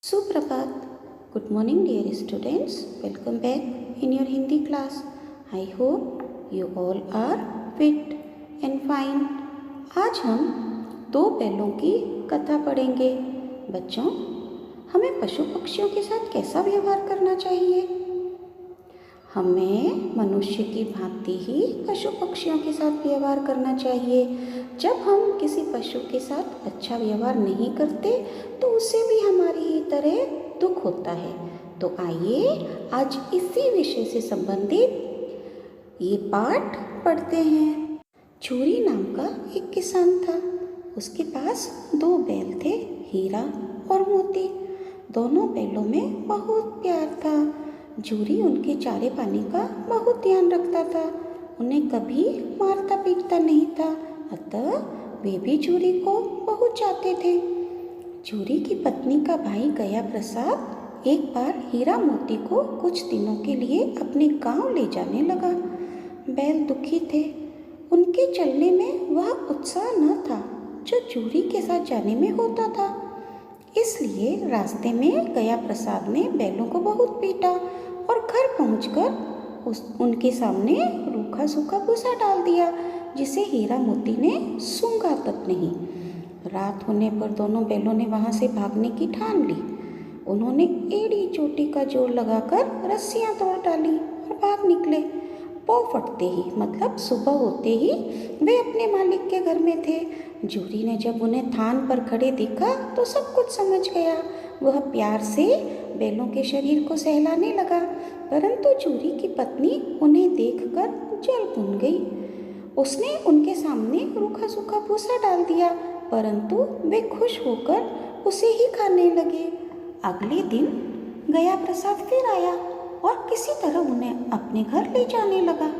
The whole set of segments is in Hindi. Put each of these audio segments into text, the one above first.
Suprabhat. Good morning, dear students. Welcome back in your Hindi class. I hope you all are fit and fine. आज हम दो बैलों की कथा पढ़ेंगे। बच्चों, हमें पशु पक्षियों के साथ कैसा व्यवहार करना चाहिए? हमें मनुष्य की भांति ही पशु पक्षियों के साथ व्यवहार करना चाहिए। जब हम किसी पशु के साथ अच्छा व्यवहार नहीं करते तो उसे भी हमारी ही तरह दुख होता है। तो आइए आज इसी विषय से संबंधित ये पाठ पढ़ते हैं। छुरी नाम का एक किसान था। उसके पास दो बैल थे, हीरा और मोती। दोनों बैलों में बहुत प्यार था। झूरी उनके चारे पानी का बहुत ध्यान रखता था। उन्हें कभी मारता पीटता नहीं था, अतः वे भी झूरी को बहुत चाहते थे। झूरी की पत्नी का भाई गया प्रसाद एक बार हीरा मोती को कुछ दिनों के लिए अपने गांव ले जाने लगा। बैल दुखी थे। उनके चलने में वह उत्साह न था जो झूरी के साथ जाने में होता था। इसलिए रास्ते में गया प्रसाद ने बैलों को बहुत पीटा और घर पहुंचकर उनके सामने रूखा सूखा भूसा डाल दिया, जिसे हीरा मोती ने सूंघा तक नहीं। रात होने पर दोनों बैलों ने वहां से भागने की ठान ली। उन्होंने एड़ी चोटी का जोर लगाकर रस्सियां तोड़ डाली और भाग निकले। पौ फटते ही मतलब सुबह होते ही वे अपने मालिक के घर में थे। झूरी ने जब उन्हें थान पर खड़े देखा तो सब कुछ समझ गया। वह प्यार से बैलों के शरीर को सहलाने लगा, परंतु झूरी की पत्नी उन्हें देखकर जल भुन गई। उसने उनके सामने रूखा सूखा भूसा डाल दिया, परंतु वे खुश होकर उसे ही खाने लगे। अगले दिन गया प्रसाद फिर आया और किसी तरह उन्हें अपने घर ले जाने लगा।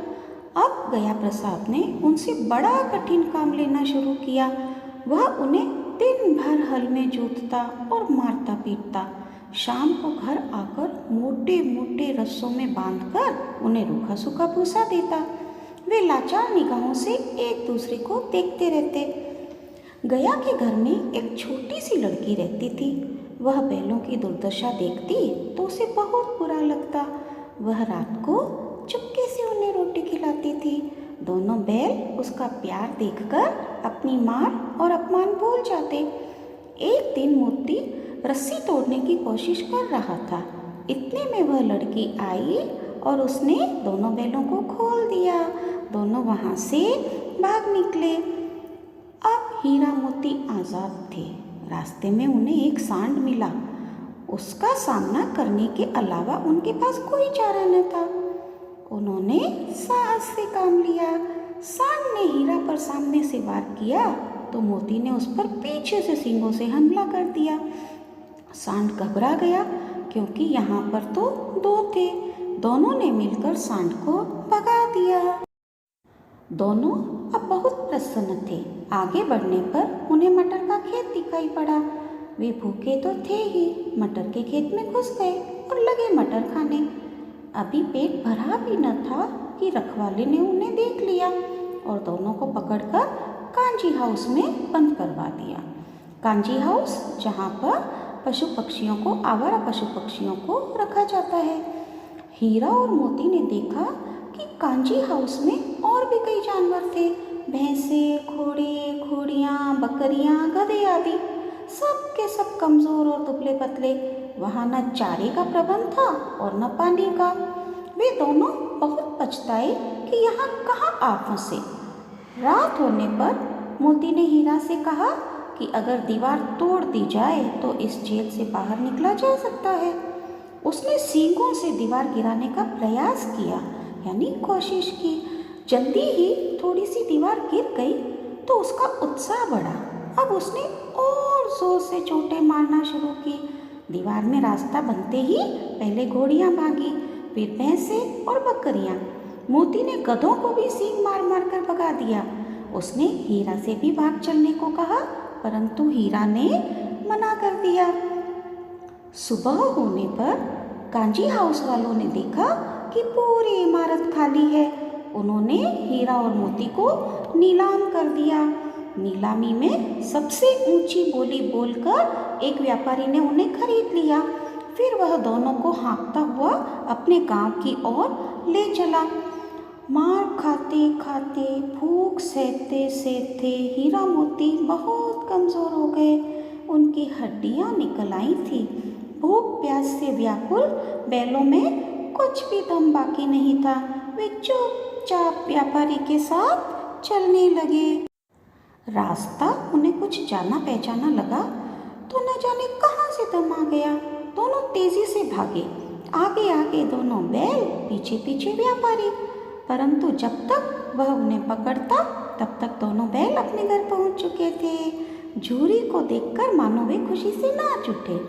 अब गया प्रसाद ने उनसे बड़ा कठिन काम लेना शुरू किया। वह उन्हें दिन भर हल में जोतता और मारता पीटता। शाम को घर आकर मोटे मोटे रस्सों में बांधकर उन्हें रूखा सूखा भूसा देता। वे लाचार निगाहों से एक दूसरे को देखते रहते। गया के घर में एक छोटी सी लड़की रहती थी। वह बैलों की दुर्दशा देखती तो उसे बहुत बुरा लगता। वह रात को चुपके से उन्हें रोटी खिलाती थी। दोनों बैल उसका प्यार देखकर अपनी मार और अपमान भूल जाते। एक दिन मोती रस्सी तोड़ने की कोशिश कर रहा था। इतने में वह लड़की आई और उसने दोनों बैलों को खोल दिया। दोनों वहां से भाग निकले। अब हीरा मोती आजाद थे। रास्ते में उन्हें एक सांड मिला। उसका सामना करने के अलावा उनके पास कोई चारा न था। उन्होंने साहस से काम लिया। सांड ने हीरा पर सामने से वार किया तो मोती ने उस पर पीछे से सींगों से हमला कर दिया। सांड घबरा गया क्योंकि यहाँ पर तो दो थे। दोनों ने मिलकर सांड को भगा दिया। दोनों अब बहुत प्रसन्न थे। आगे बढ़ने पर उन्हें मटर का खेत दिखाई पड़ा। वे भूखे तो थे ही, मटर के खेत में घुस गए और लगे मटर खाने। अभी पेट भरा भी न था कि रखवाले ने उन्हें देख लिया और दोनों को पकड़कर कांजी हाउस में बंद करवा दिया। कांजी हाउस जहाँ पर पशु पक्षियों को, आवारा पशु पक्षियों को रखा जाता है। हीरा और मोती ने देखा कि कांजी हाउस में और भी कई जानवर थे। भैंसे, घोड़े, घोड़ियाँ, बकरियाँ, गधे आदि, सब के सब कमज़ोर और दुबले पतले। वहाँ न चारे का प्रबंध था और न पानी का। वे दोनों बहुत पछताए कि यहाँ कहाँ आ फंसे। रात होने पर मोती ने हीरा से कहा कि अगर दीवार तोड़ दी जाए तो इस जेल से बाहर निकला जा सकता है। उसने सींगों से दीवार गिराने का प्रयास किया, यानी कोशिश की। जल्दी ही थोड़ी सी दीवार गिर गई तो उसका उत्साह बढ़ा। अब उसने और जोर से चोटें मारना शुरू की। दीवार में रास्ता बनते ही पहले घोड़ियाँ भागी, फिर भैंसे और बकरियाँ। मोती ने गधों को भी सींग मार मार कर भगा दिया। उसने हीरा से भी भाग चलने को कहा, परंतु हीरा ने मना कर दिया। सुबह होने पर कांजी हाउस वालों ने देखा कि पूरी इमारत खाली है। उन्होंने हीरा और मोती को नीलाम कर दिया। नीलामी में सबसे ऊंची बोली बोलकर एक व्यापारी ने उन्हें खरीद लिया। फिर वह दोनों को हाँकता हुआ अपने गांव की ओर ले चला। मार खाते खाते, भूख सहते सहते हीरा मोती बहुत कमज़ोर हो गए। उनकी हड्डियां निकल आई थी। भूख प्यास से व्याकुल बैलों में कुछ भी दम बाकी नहीं था। वे चुपचाप व्यापारी के साथ चलने लगे। रास्ता उन्हें कुछ जाना पहचाना लगा तो न जाने कहाँ से दम आ गया। दोनों तेजी से भागे, आगे आगे दोनों बैल, पीछे पीछे व्यापारी। परंतु जब तक वह उन्हें पकड़ता तब तक दोनों बैल अपने घर पहुंच चुके थे। झूरी को देखकर मानो वे खुशी से नाच उठे।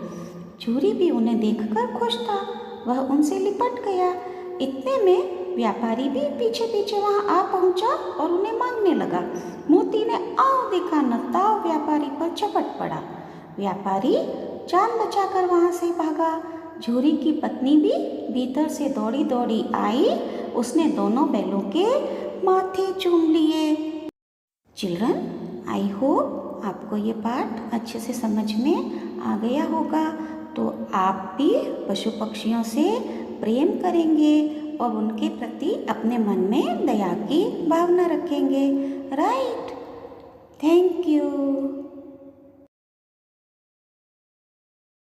झूरी भी उन्हें देखकर खुश था। वह उनसे लिपट गया। इतने में व्यापारी भी पीछे पीछे वहां आ पहुंचा और उन्हें मांगने लगा। मोती ने आओ देखा न ताव व्यापारी पर झपट पड़ा। व्यापारी जान बचाकर वहां से भागा। झूरी की पत्नी भी भीतर से दौड़ी दौड़ी आई। उसने दोनों बैलों के माथे चूम लिए। चिल्ड्रन, आई होप आपको ये पाठ अच्छे से समझ में आ गया होगा। तो आप भी पशु पक्षियों से प्रेम करेंगे और उनके प्रति अपने मन में दया की भावना रखेंगे। राइट? Thank you.